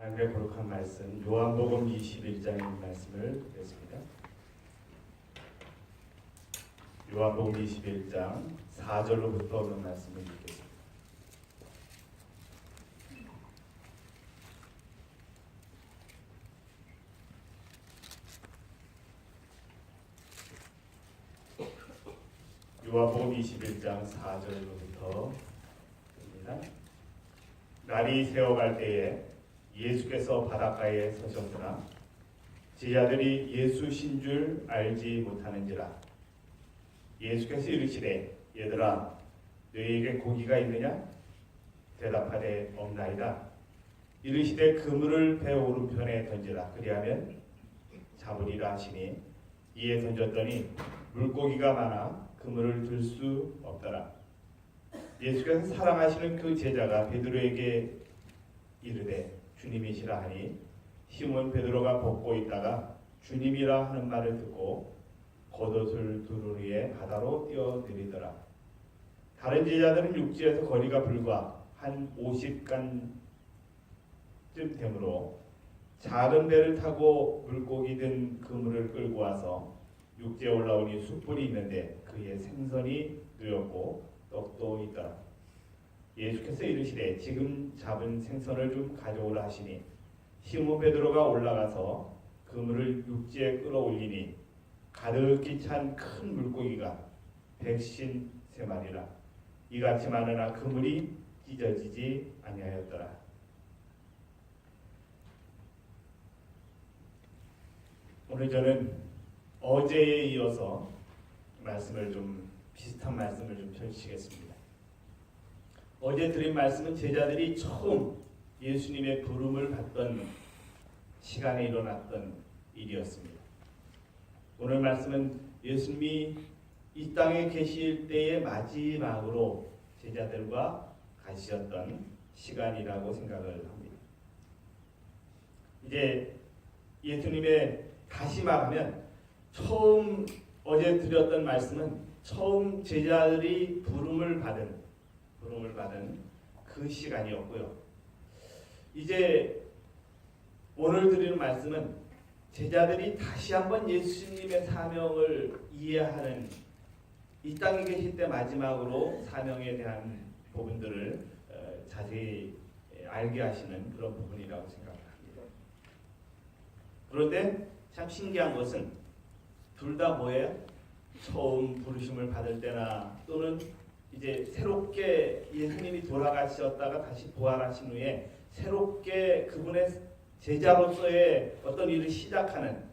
함께 거룩한 말씀 요한복음 21장 말씀을 읽겠습니다. 요한복음 21장 4절로부터 오는 말씀을 읽겠습니다. 요한복음 21장 4절로부터 입니다. 날이 새어갈 때에 예수께서 바닷가에 서셨으나 제자들이 예수신 줄 알지 못하는지라. 예수께서 이르시되 얘들아 너희에게 고기가 있느냐? 대답하되 없나이다. 이르시되 그물을 배 오른편에 던지라. 그리하면 잡으리라 하시니 이에 던졌더니 물고기가 많아 그물을 들 수 없더라. 예수께서 사랑하시는 그 제자가 베드로에게 이르되 주님이시라 하니 시몬 베드로가 벗고 있다가 주님이라 하는 말을 듣고 겉옷을 두루리에 바다로 뛰어내리더라. 다른 제자들은 육지에서 거리가 불과 한 50간쯤 되므로 작은 배를 타고 물고기 든 그물을 끌고 와서 육지에 올라오니 숯불이 있는데 그에 생선이 놓였고 떡도 있더라. 예수께서 이르시되 지금 잡은 생선을 좀 가져오라 하시니 시몬 베드로가 올라가서 그물을 육지에 끌어올리니 가득히 찬 큰 물고기가 153마리라. 이같이 많으나 그물이 찢어지지 아니하였더라. 오늘 저는 어제에 이어서 비슷한 말씀을 좀 펼치겠습니다. 어제 드린 말씀은 제자들이 처음 예수님의 부름을 받던 시간에 일어났던 일이었습니다. 오늘 말씀은 예수님이 이 땅에 계실 때의 마지막으로 제자들과 가셨던 시간이라고 생각을 합니다. 이제 예수님의 다시 말하면 처음 어제 드렸던 말씀은 처음 제자들이 부름을 받은 그 시간이었고요. 이제 오늘 드리는 말씀은 제자들이 다시 한번 예수님의 사명을 이해하는 이 땅에 계실 때 마지막으로 사명에 대한 부분들을 자세히 알게 하시는 그런 부분이라고 생각합니다. 그런데 참 신기한 것은 둘 다 뭐예요? 처음 부르심을 받을 때나 또는 이제 새롭게 예수님이 돌아가셨다가 다시 부활하신 후에 새롭게 그분의 제자로서의 어떤 일을 시작하는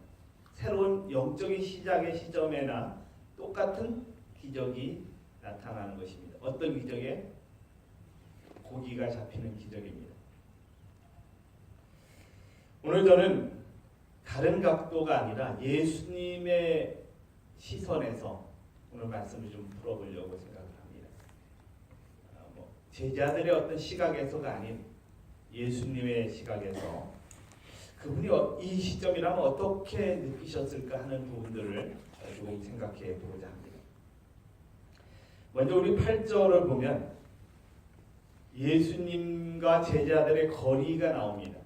새로운 영적인 시작의 시점에나 똑같은 기적이 나타나는 것입니다. 어떤 기적에? 고기가 잡히는 기적입니다. 오늘 저는 다른 각도가 아니라 예수님의 시선에서 오늘 말씀을 좀 풀어보려고 생각을 합니다. 제자들의 어떤 시각에서가 아닌 예수님의 시각에서 그분이 이 시점이라면 어떻게 느끼셨을까 하는 부분들을 조금 생각해 보고자 합니다. 먼저 우리 8절을 보면 예수님과 제자들의 거리가 나옵니다.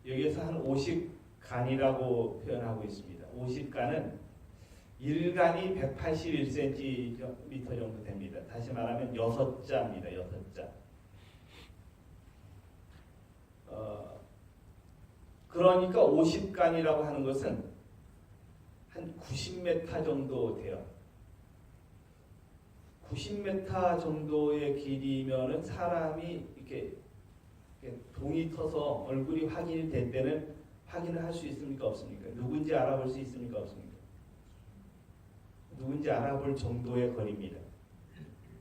여기에서 한 50간이라고 표현하고 있습니다. 50간은 1간이 181cm 정도 됩니다. 다시 말하면 6자입니다. 6자. 그러니까 50간이라고 하는 것은 한 90m 정도 돼요. 90m 정도의 길이면은 사람이 이렇게 동이 터서 얼굴이 확인이 될 때는 확인을 할 수 있습니까? 없습니까? 누군지 알아볼 수 있습니까? 없습니까? 누군지 알아볼 정도의 거리입니다.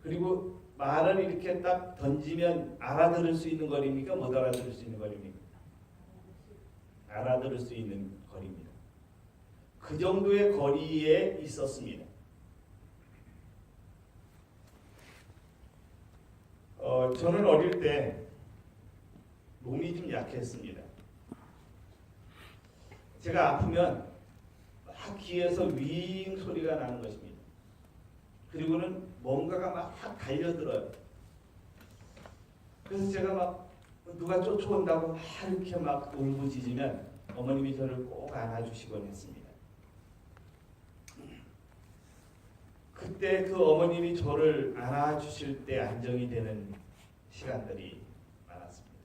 그리고 말을 이렇게 딱 던지면 알아들을 수 있는 거리입니까? 못 알아들을 수 있는 거리입니까? 알아들을 수 있는 거리입니다. 그 정도의 거리에 있었습니다. 저는 어릴 때 몸이 좀 약했습니다. 제가 아프면 막 귀에서 윙 소리가 나는 것입니다. 그리고는 뭔가가 막 달려들어요. 그래서 제가 막 누가 쫓아온다고 막 이렇게 막 울부짖으면 어머님이 저를 꼭 안아주시곤 했습니다. 그때 그 어머님이 저를 안아주실 때 안정이 되는 시간들이 많았습니다.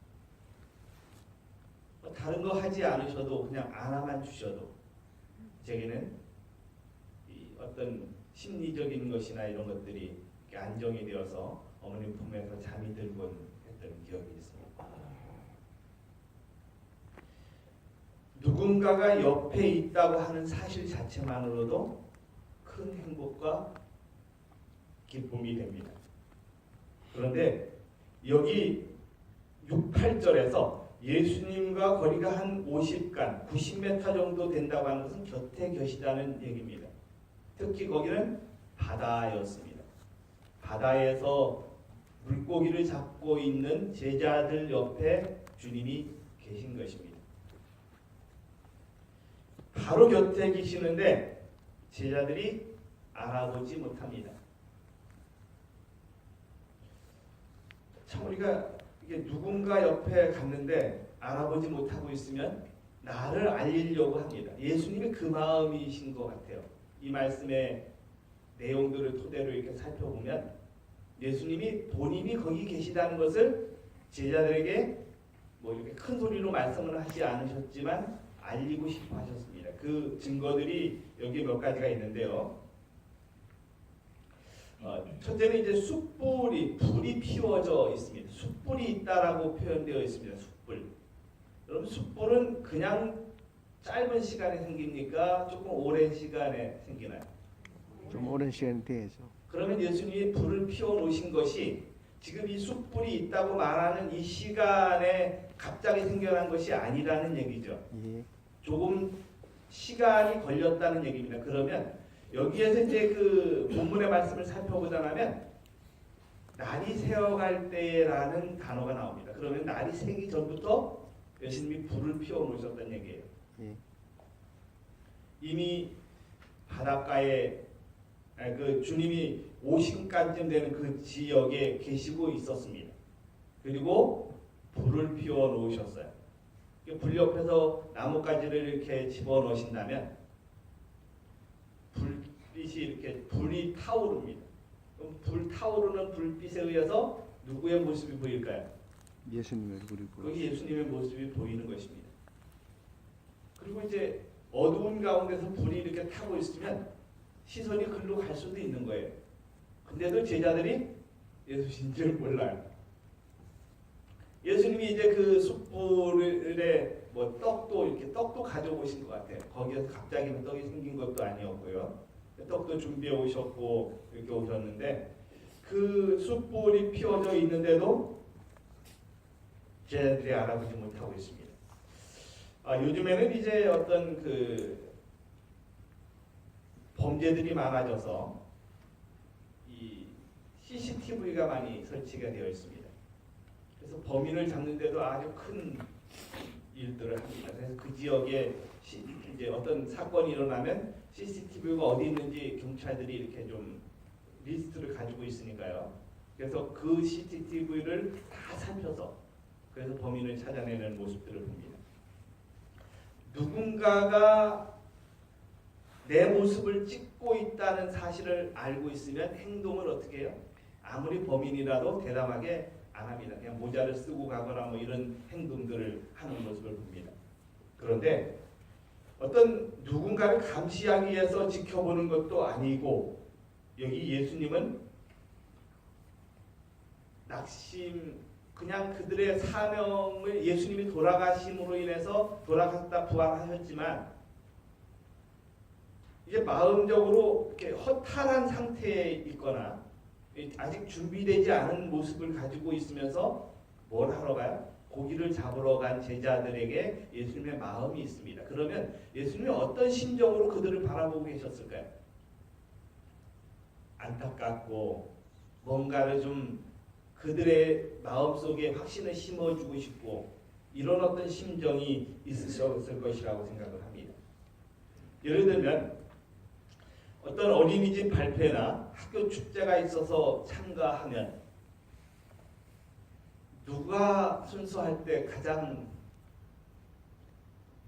다른 거 하지 않으셔도 그냥 안아만 주셔도 제게는 이 어떤 심리적인 것이나 이런 것들이 안정이 되어서 어머님 품에서 잠이 들곤 했던 기억이 있습니다. 누군가가 옆에 있다고 하는 사실 자체만으로도 큰 행복과 기쁨이 됩니다. 그런데 여기 6, 8절에서 예수님과 거리가 한 50간, 90m 정도 된다고 하는 것은 곁에 계시다는 얘기입니다. 특히 거기는 바다였습니다. 바다에서 물고기를 잡고 있는 제자들 옆에 주님이 계신 것입니다. 바로 곁에 계시는데 제자들이 알아보지 못합니다. 참 우리가 이게 누군가 옆에 갔는데 알아보지 못하고 있으면 나를 알리려고 합니다. 예수님이 그 마음이신 것 같아요. 이 말씀의 내용들을 토대로 이렇게 살펴보면 예수님이 본인이 거기 계시다는 것을 제자들에게 뭐 이렇게 큰 소리로 말씀을 하지 않으셨지만 알리고 싶어 하셨습니다. 그 증거들이 여기 몇 가지가 있는데요. 첫째는 이제 불이 피워져 있습니다. 숯불이 있다라고 표현되어 있습니다. 숯불. 여러분 숯불은 그냥 짧은 시간에 생깁니까? 조금 오랜 시간에 생기나요? 좀 오랜 시간이 돼야죠. 그러면 예수님이 불을 피워 놓으신 것이 지금 이 숯불이 있다고 말하는 이 시간에 갑자기 생겨난 것이 아니라는 얘기죠. 예. 조금 시간이 걸렸다는 얘기입니다. 그러면 여기에서 이제 그 본문의 말씀을 살펴보자면 날이 새어갈 때라는 단어가 나옵니다. 그러면 날이 새기 전부터 예수님이 불을 피워 놓으셨다는 얘기예요. 예. 이미 바닷가에 그 주님이 오심까지 되는 그 지역에 계시고 있었습니다. 그리고 불을 피워 놓으셨어요. 불 옆에서 나뭇가지를 이렇게 집어 넣으신다면 불빛이 이렇게 불이 타오릅니다. 그럼 불 타오르는 불빛에 의해서 누구의 모습이 보일까요? 예수님의 얼굴이 보여요. 거기 예수님의 모습이 보이는 것입니다. 그리고 이제 어두운 가운데서 불이 이렇게 타고 있으면 시선이 글로 갈 수도 있는 거예요. 근데도 제자들이 예수신 줄 몰라요. 예수님이 이제 그 숯불에 뭐 떡도 가져오신 것 같아요. 거기에서 갑자기 떡이 생긴 것도 아니었고요. 떡도 준비해 오셨고 이렇게 오셨는데 그 숯불이 피워져 있는데도 제자들이 알아보지 못하고 있습니다. 요즘에는 이제 어떤 그 범죄들이 많아져서 이 CCTV가 많이 설치가 되어 있습니다. 그래서 범인을 잡는데도 아주 큰 일들을 합니다. 그래서 그 지역에 이제 어떤 사건이 일어나면 CCTV가 어디 있는지 경찰들이 이렇게 좀 리스트를 가지고 있으니까요. 그래서 그 CCTV를 다 살펴서 그래서 범인을 찾아내는 모습들을 봅니다. 누군가가 내 모습을 찍고 있다는 사실을 알고 있으면 행동을 어떻게 해요? 아무리 범인이라도 대담하게 안 합니다. 그냥 모자를 쓰고 가거나 뭐 이런 행동들을 하는 모습을 봅니다. 그런데 어떤 누군가를 감시하기 위해서 지켜보는 것도 아니고 여기 예수님은 그냥 그들의 사명을 예수님이 돌아가심으로 인해서 돌아갔다 부활하셨지만 이제 마음적으로 이렇게 허탈한 상태에 있거나 아직 준비되지 않은 모습을 가지고 있으면서 뭘 하러 가요? 고기를 잡으러 간 제자들에게 예수님의 마음이 있습니다. 그러면 예수님이 어떤 심정으로 그들을 바라보고 계셨을까요? 안타깝고 뭔가를 좀 그들의 마음속에 확신을 심어주고 싶고 이런 어떤 심정이 있으셨을 것이라고 생각을 합니다. 예를 들면 어떤 어린이집 발표나 학교 축제가 있어서 참가하면 누가 순서할 때 가장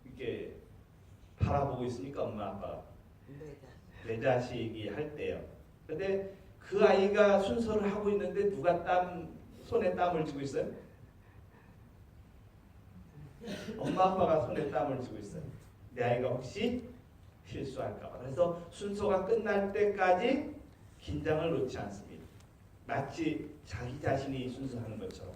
이렇게 바라보고 있습니까? 엄마 아빠. 내 자식이 할 때요. 근데 그 아이가 순서를 하고 있는데 누가 손에 땀을 쥐고 있어요? 엄마 아빠가 손에 땀을 쥐고 있어요. 내 아이가 혹시 실수할까 봐. 그래서 순서가 끝날 때까지 긴장을 놓지 않습니다. 마치 자기 자신이 순서하는 것처럼.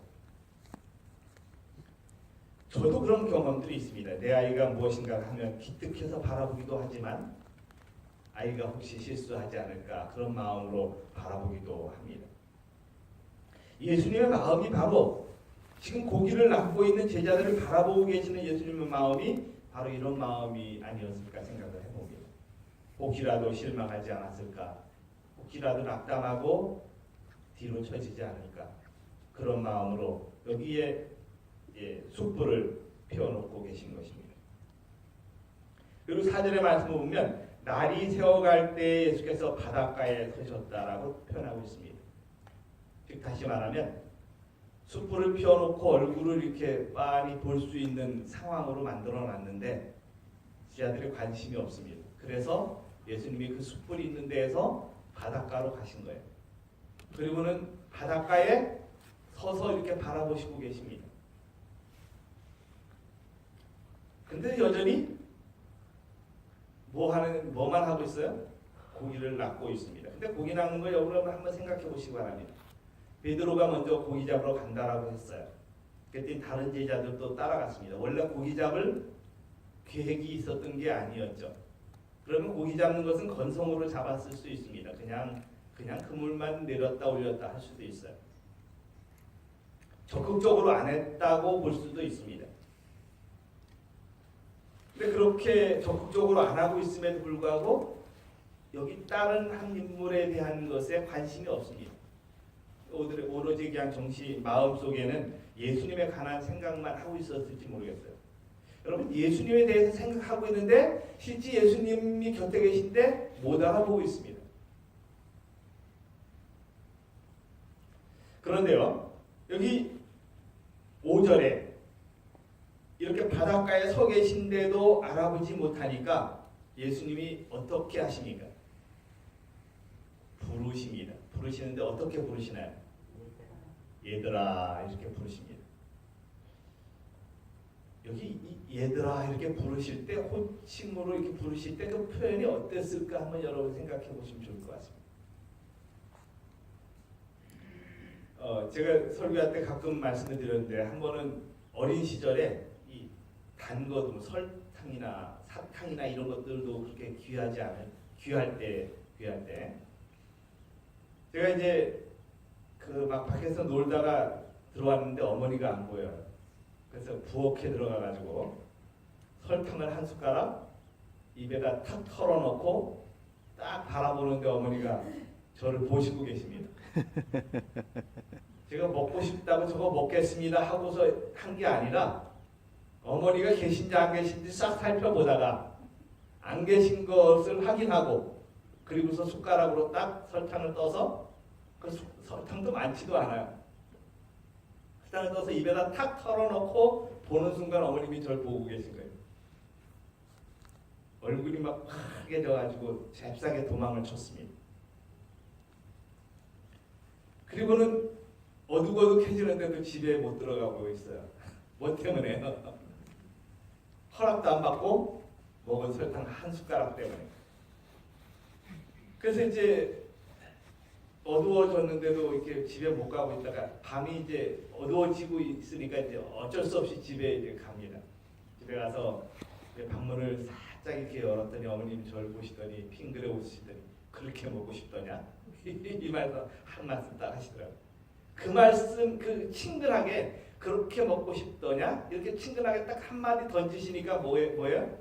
저도 그런 경험들이 있습니다. 내 아이가 무엇인가 하면 기특해서 바라보기도 하지만 아이가 혹시 실수하지 않을까 그런 마음으로 바라보기도 합니다. 예수님의 마음이 바로 지금 고기를 낚고 있는 제자들을 바라보고 계시는 예수님의 마음이 바로 이런 마음이 아니었을까 생각을 해봅니다. 혹시라도 실망하지 않았을까, 혹시라도 낙담하고 뒤로 처지지 않을까 그런 마음으로 여기에 숯불을 피워놓고 계신 것입니다. 그리고 4절의 말씀을 보면 날이 새어갈 때 예수께서 바닷가에 서셨다라고 표현하고 있습니다. 즉 다시 말하면 숯불을 피워놓고 얼굴을 이렇게 빤히 볼 수 있는 상황으로 만들어놨는데 제자들이 관심이 없습니다. 그래서 예수님이 그 숯불이 있는 데에서 바닷가로 가신 거예요. 그리고는 바닷가에 서서 이렇게 바라보시고 계십니다. 근데 여전히 뭐만 하고 있어요? 고기를 낚고 있습니다. 근데 고기 낚는 거 여러분 한번 생각해 보시기 바랍니다. 베드로가 먼저 고기 잡으러 간다라고 했어요. 그랬더니 다른 제자들도 따라갔습니다. 원래 고기 잡을 계획이 있었던 게 아니었죠. 그러면 고기 잡는 것은 건성으로 잡았을 수 있습니다. 그냥 그물만 내렸다 올렸다 할 수도 있어요. 적극적으로 안 했다고 볼 수도 있습니다. 근데 그렇게 적극적으로 안 하고 있음에도 불구하고 여기 다른 한 인물에 대한 것에 관심이 없습니다. 오로지 그냥 정시 마음속에는 예수님에 관한 생각만 하고 있었을지 모르겠어요. 여러분 예수님에 대해서 생각하고 있는데 실제 예수님이 곁에 계신데 못 알아보고 있습니다. 그런데요 여기 5절에 이렇게 바닷가에 서 계신데도 알아보지 못하니까 예수님이 어떻게 하십니까? 부르십니다. 부르시는데 어떻게 부르시나요? 얘들아 이렇게 부르십니다. 여기 얘들아 이렇게 부르실 때 호칭으로 이렇게 부르실 때 그 표현이 어땠을까 한번 여러분 생각해 보시면 좋을 것 같습니다. 제가 설교할 때 가끔 말씀을 드렸는데 한 번은 어린 시절에 이 단 것, 뭐 설탕이나 사탕이나 이런 것들도 그렇게 귀할 때 제가 이제 그 막 밖에서 놀다가 들어왔는데 어머니가 안 보여요. 그래서 부엌에 들어가가지고 설탕을 한 숟가락 입에다 탁 털어놓고 딱 바라보는데 어머니가 저를 보시고 계십니다. 제가 먹고 싶다고 저거 먹겠습니다 하고서 한 게 아니라 어머니가 계신지 안 계신지 싹 살펴보다가 안 계신 것을 확인하고 그리고서 숟가락으로 딱 설탕을 떠서 그 설탕도 많지도 않아요. 설탕을 떠서 입에다 탁 털어놓고 보는 순간 어머님이 저를 보고 계신 거예요. 얼굴이 막 파개져가지고 잽싸게 도망을 쳤습니다. 그리고는 어둑어둑해지는데도 집에 못 들어가고 있어요. 뭐 때문에요? 허락도 안 받고 먹은 설탕 한 숟가락 때문에. 그래서 이제 어두워졌는데도 이렇게 집에 못 가고 있다가 밤이 이제 어두워지고 있으니까 이제 어쩔 수 없이 집에 이제 갑니다. 집에 가서 이제 방문을 살짝 이렇게 열었더니 어머님이 저를 보시더니 핑그레 웃으시더니 그렇게 먹고 싶더냐? 이 말씀 한 말씀 딱 하시더라고요. 그 말씀 그 친근하게 그렇게 먹고 싶더냐? 이렇게 친근하게 딱 한마디 던지시니까 뭐예요?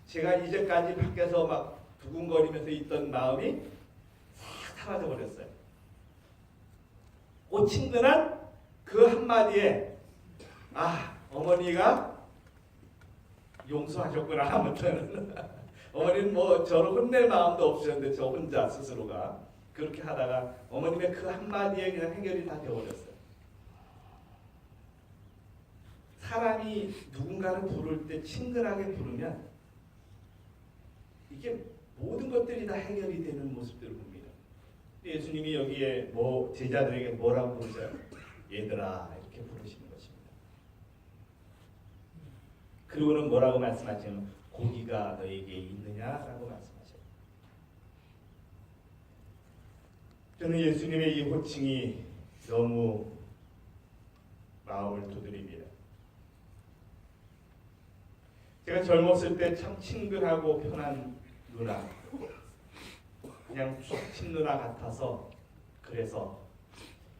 제가 이제까지 밖에서 막 두근거리면서 있던 마음이 싹 사라져 버렸어요. 그 친근한 그 한마디에 어머니가 용서하셨구나. 아무튼 어머니는 뭐 저를 혼낼 마음도 없으셨는데 저 혼자 스스로가 그렇게 하다가 어머님의 그 한마디에 그냥 해결이 다 되어버렸어요. 사람이 누군가를 부를 때 친근하게 부르면 이게 모든 것들이 다 해결이 되는 모습들을 봅니다. 예수님이 여기에 뭐 제자들에게 뭐라고 부르세요? 얘들아 이렇게 부르시는 것입니다. 그리고는 뭐라고 말씀하시냐면 고기가 너에게 있느냐라고 말씀하셔요. 저는 예수님의 이 호칭이 너무 마음을 두드립니다. 제가 젊었을 때 참 친근하고 편한 누나, 그냥 친누나 같아서 그래서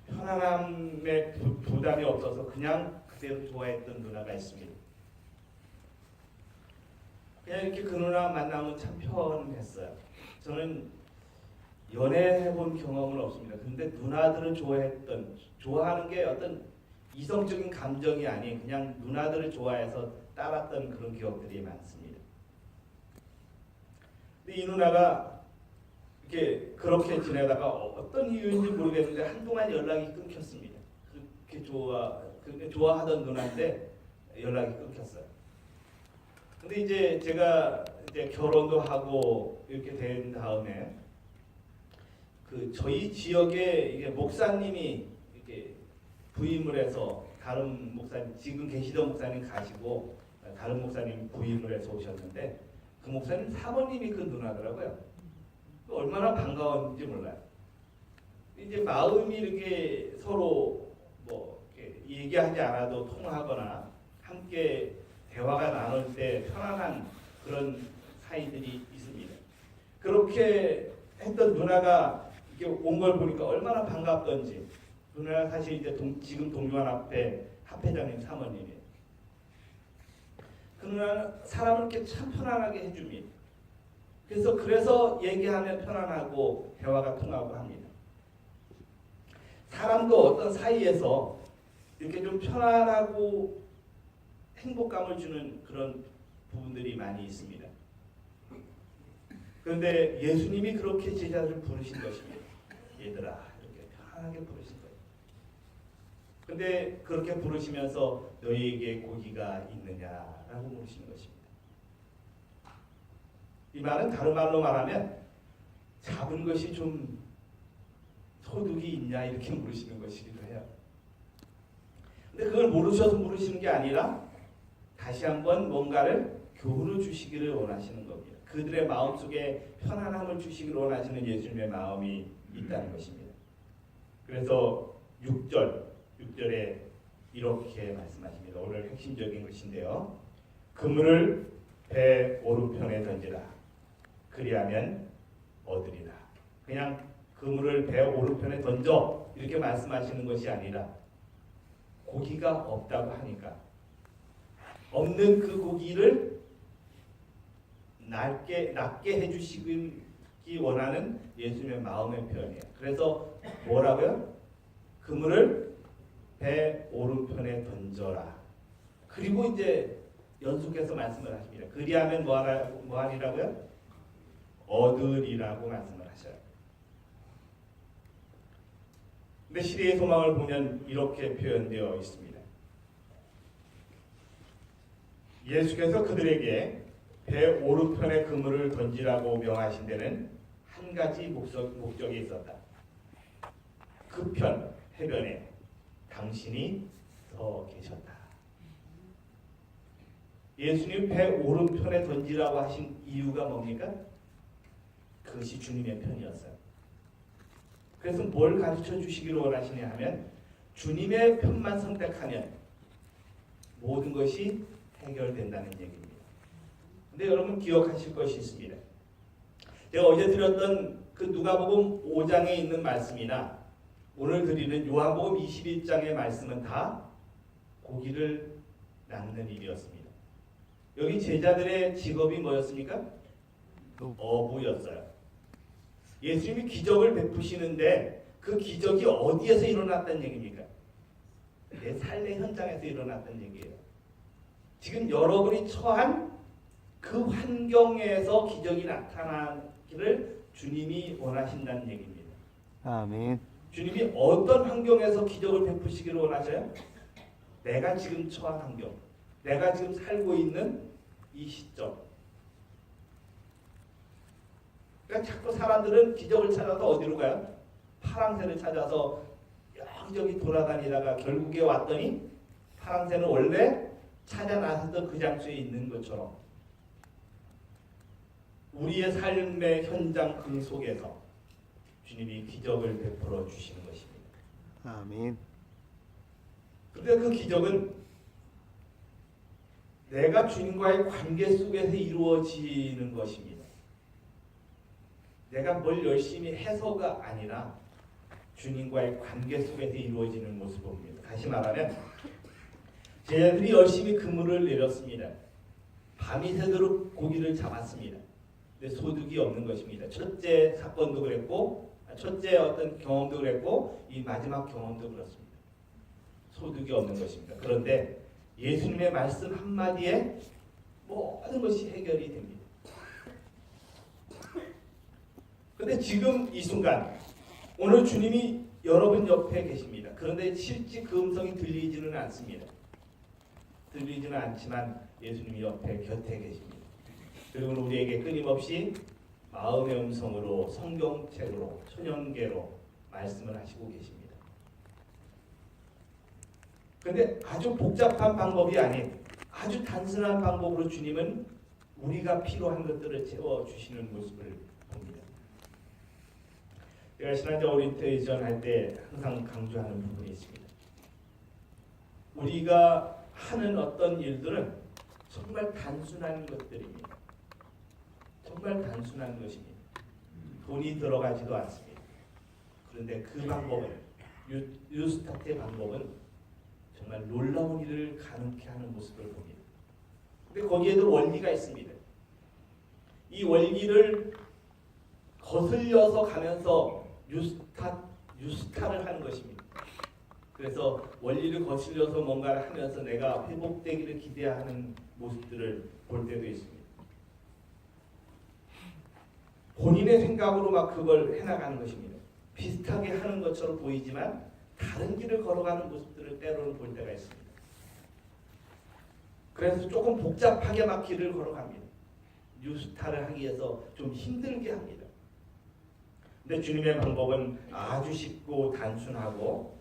편안함에 부담이 없어서 그냥 그대로 좋아했던 누나가 있습니다. 그냥 이렇게 그 누나 만나면 참 편했어요. 저는 연애해본 경험은 없습니다. 근데 누나들을 좋아하는 게 어떤 이성적인 감정이 아닌 그냥 누나들을 좋아해서 따랐던 그런 기억들이 많습니다. 근데 이 누나가 이렇게 그렇게 지내다가 어떤 이유인지 모르겠는데 한동안 연락이 끊겼습니다. 그렇게 좋아하던 누나인데 연락이 끊겼어요. 근데 이제 제가 이제 결혼도 하고 이렇게 된 다음에 그 저희 지역에 이게 목사님이 이렇게 부임을 해서 다른 목사님 지금 계시던 목사님 가시고 다른 목사님 부임을 해서 오셨는데 그 목사님 사모님이 그 누나더라고요. 얼마나 반가웠는지 몰라요. 이제 마음이 이렇게 서로 뭐 이렇게 얘기하지 않아도 통화하거나 함께 대화가 나눌 때 편안한 그런 사이들이 있습니다. 그렇게 했던 누나가 이렇게 온 걸 보니까 얼마나 반갑던지. 누나가 사실 이제 지금 동료한 앞에 합회장님 사모님이에요. 그 누나는 사람을 이렇게 참 편안하게 해줍니다. 그래서 얘기하면 편안하고 대화가 통하고 합니다. 사람도 어떤 사이에서 이렇게 좀 편안하고 행복감을 주는 그런 부분들이 많이 있습니다. 그런데 예수님이 그렇게 제자들을 부르신 것입니다. 얘들아 이렇게 편안하게 부르신 거예요. 그런데 그렇게 부르시면서 너희에게 고기가 있느냐라고 물으시는 것입니다. 이 말은 다른 말로 말하면 잡은 것이 좀 소득이 있냐 이렇게 물으시는 것이기도 해요. 근데 그걸 모르셔서 물으시는 게 아니라 다시 한번 뭔가를 교훈을 주시기를 원하시는 겁니다. 그들의 마음속에 편안함을 주시기를 원하시는 예수님의 마음이 있다는 것입니다. 그래서 6절에 이렇게 말씀하십니다. 오늘 핵심적인 것인데요. 그물을 배 오른편에 던지라. 그리하면 얻으리라. 그냥 그물을 배 오른편에 던져 이렇게 말씀하시는 것이 아니라 고기가 없다고 하니까 없는 그 고기를 낮게 해주시기 원하는 예수님의 마음의 표현이에요. 그래서 뭐라고요? 그물을 배 오른편에 던져라. 그리고 이제 연속해서 말씀을 하십니다. 그리하면 뭐하리라고요? 얻으리라고 말씀을 하셔요. 근데 시대의 소망을 보면 이렇게 표현되어 있습니다. 예수께서 그들에게 배 오른편에 그물을 던지라고 명하신 데는 한 가지 목적이 있었다. 그 편 해변에 당신이 서 계셨다. 예수님 배 오른편에 던지라고 하신 이유가 뭡니까? 그것이 주님의 편이었어요. 그래서 뭘 가르쳐 주시기를 원하시냐 하면 주님의 편만 선택하면 모든 것이 해결된다는 얘기입니다. 근데 여러분 기억하실 것이 있습니다. 제가 어제 드렸던 그 누가복음 5장에 있는 말씀이나 오늘 드리는 요한복음 21장의 말씀은 다 고기를 낚는 일이었습니다. 여기 제자들의 직업이 뭐였습니까? 어부였어요. 예수님이 기적을 베푸시는데 그 기적이 어디에서 일어났다는 얘기입니까? 내 삶의 현장에서 일어났다는 얘기예요. 지금 여러분이 처한 그 환경에서 기적이 나타나기를 주님이 원하신다는 얘기입니다. 아멘. 주님이 어떤 환경에서 기적을 베푸시기를 원하셔요? 내가 지금 처한 환경, 내가 지금 살고 있는 이 시점. 그러니까 자꾸 사람들은 기적을 찾아서 어디로 가요? 파랑새를 찾아서 여기저기 돌아다니다가 결국에 왔더니 파랑새는 원래 찾아 나섰던 그 장소에 있는 것처럼 우리의 삶의 현장 그 속에서 주님이 기적을 베풀어 주시는 것입니다. 아멘. 그런데 그 기적은 내가 주님과의 관계 속에서 이루어지는 것입니다. 내가 뭘 열심히 해서가 아니라 주님과의 관계 속에서 이루어지는 모습을 봅니다. 다시 말하면 제자들이 열심히 그물을 내렸습니다. 밤이 새도록 고기를 잡았습니다. 근데 소득이 없는 것입니다. 첫째 사건도 그랬고, 첫째 어떤 경험도 그랬고, 이 마지막 경험도 그렇습니다. 소득이 없는 것입니다. 그런데 예수님의 말씀 한마디에 모든 것이 해결이 됩니다. 그런데 지금 이 순간 오늘 주님이 여러분 옆에 계십니다. 그런데 실제 그 음성이 들리지는 않습니다. 들리지는 않지만 예수님이 옆에 곁에 계십니다. 그리고 우리에게 끊임없이 마음의 음성으로 성경책으로 천연계로 말씀을 하시고 계십니다. 그런데 아주 복잡한 방법이 아닌 아주 단순한 방법으로 주님은 우리가 필요한 것들을 채워주시는 모습을 봅니다. 제가 신앙자 오리엔테이션 할 때 항상 강조하는 부분이 있습니다. 우리가 하는 어떤 일들은 정말 단순한 것들입니다. 정말 단순한 것입니다. 돈이 들어가지도 않습니다. 그런데 그 방법은 뉴스타트의 방법은 정말 놀라운 일을 가능케 하는 모습을 봅니다. 근데 거기에도 원리가 있습니다. 이 원리를 거슬려서 가면서 뉴스타를 하는 것입니다. 그래서 원리를 거슬려서 뭔가를 하면서 내가 회복되기를 기대하는 모습들을 볼 때도 있습니다. 본인의 생각으로 막 그걸 해나가는 것입니다. 비슷하게 하는 것처럼 보이지만 다른 길을 걸어가는 모습들을 때로는 볼 때가 있습니다. 그래서 조금 복잡하게 막 길을 걸어갑니다. 뉴스타를 하기 위해서 좀 힘들게 합니다. 근데 주님의 방법은 아주 쉽고 단순하고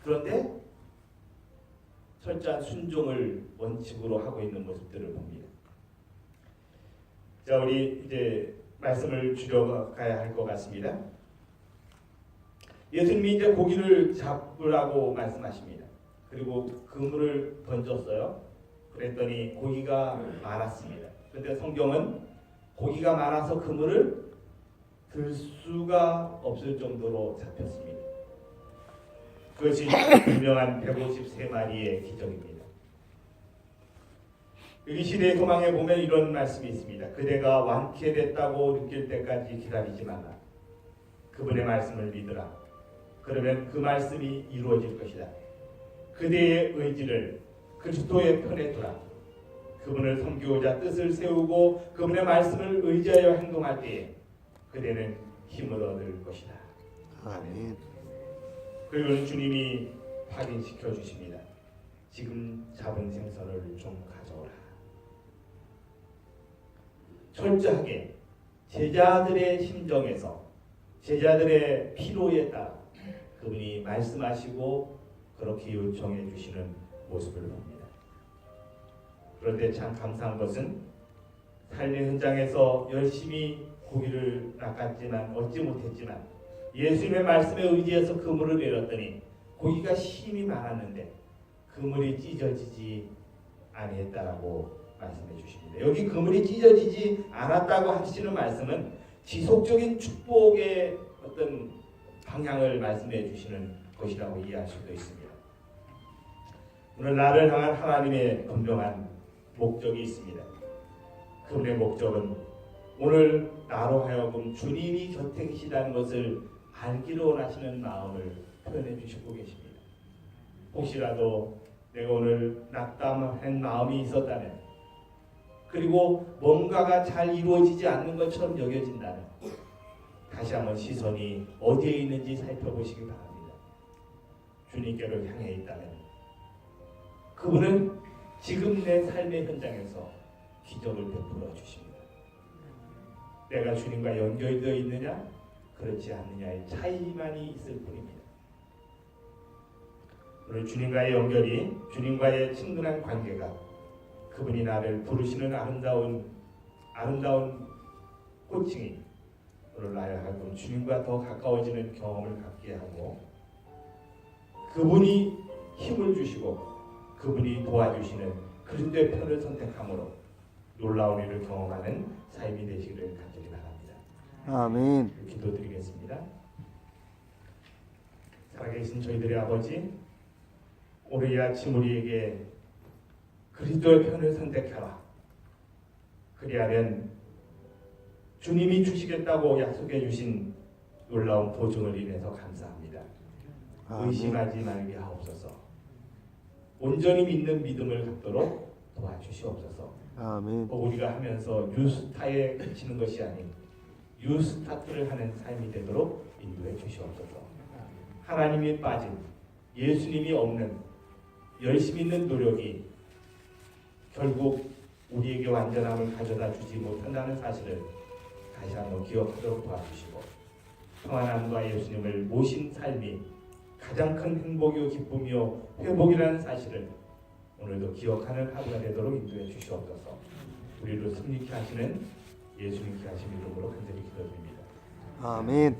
그런데 철저한 순종을 원칙으로 하고 있는 모습들을 봅니다. 자, 우리 이제 말씀을 줄여가야 할 것 같습니다. 예수님이 이제 고기를 잡으라고 말씀하십니다. 그리고 그물을 던졌어요. 그랬더니 고기가 많았습니다. 그런데 성경은 고기가 많아서 그물을 들 수가 없을 정도로 잡혔습니다. 그것이 유명한 153마리의 기적입니다. 여기 시대의 소망에 보면 이런 말씀이 있습니다. 그대가 완쾌됐다고 느낄 때까지 기다리지 말라. 그분의 말씀을 믿으라. 그러면 그 말씀이 이루어질 것이다. 그대의 의지를 그리스도의 편에 두라. 그분을 섬기고자 뜻을 세우고 그분의 말씀을 의지하여 행동할 때에 그대는 힘을 얻을 것이다. 아멘. 그리고 주님이 확인시켜 주십니다. 지금 잡은 생선을 좀 가져오라. 철저하게 제자들의 심정에서 제자들의 필요에 따라 그분이 말씀하시고 그렇게 요청해 주시는 모습을 봅니다. 그런데 참 감사한 것은 삶의 현장에서 열심히 고기를 낚았지만 얻지 못했지만 예수님의 말씀에 의지해서 그물을 내렸더니 고기가 힘이 많았는데 그물이 찢어지지 아니했다라고 말씀해 주십니다. 여기 그물이 찢어지지 않았다고 하시는 말씀은 지속적인 축복의 어떤 방향을 말씀해 주시는 것이라고 이해할 수도 있습니다. 오늘 나를 향한 하나님의 분명한 목적이 있습니다. 그분의 목적은 오늘 나로 하여금 주님이 곁에 계시다는 것을 알기를 원하시는 마음을 표현해 주시고 계십니다. 혹시라도 내가 오늘 낙담한 마음이 있었다면 그리고 뭔가가 잘 이루어지지 않는 것처럼 여겨진다면 다시 한번 시선이 어디에 있는지 살펴보시기 바랍니다. 주님께로 향해 있다면 그분은 지금 내 삶의 현장에서 기적을 베풀어 주십니다. 내가 주님과 연결되어 있느냐 그렇지 않느냐의 차이만이 있을 뿐입니다. 오늘 주님과의 연결이, 주님과의 친근한 관계가 그분이 나를 부르시는 아름다운 호칭이 오늘 나의 하여금 주님과 더 가까워지는 경험을 갖게 하고 그분이 힘을 주시고 그분이 도와주시는 그리스도의 편을 선택함으로 놀라운 일을 경험하는 삶이 되시기를 간절히 바랍니다. 아멘. 기도드리겠습니다. 살아계신 저희들의 아버지, 오늘 이 아침 우리에게 그리스도의 편을 선택하라. 그리하면 주님이 주시겠다고 약속해 주신 놀라운 보증을 인해서 감사합니다. 아멘. 의심하지 말게 하옵소서. 온전히 믿는 믿음을 갖도록 도와주시옵소서. 아멘. 우리가 하면서 뉴스타에 그치는 것이 아닌 뉴스타트를 하는 삶이 되도록 인도해 주시옵소서. 하나님이 빠진, 예수님이 없는 열심히 있는 노력이 결국 우리에게 완전함을 가져다 주지 못한다는 사실을 다시 한번 기억하도록 도와주시고 평안함과 예수님을 모신 삶이 가장 큰 행복이요 기쁨이요 회복이라는 사실을 오늘도 기억하는 하루가 되도록 인도해 주시옵소서. 우리를 승리케 하시는 예수님께 하신 이름으로 간절히 기도드립니다. 아멘.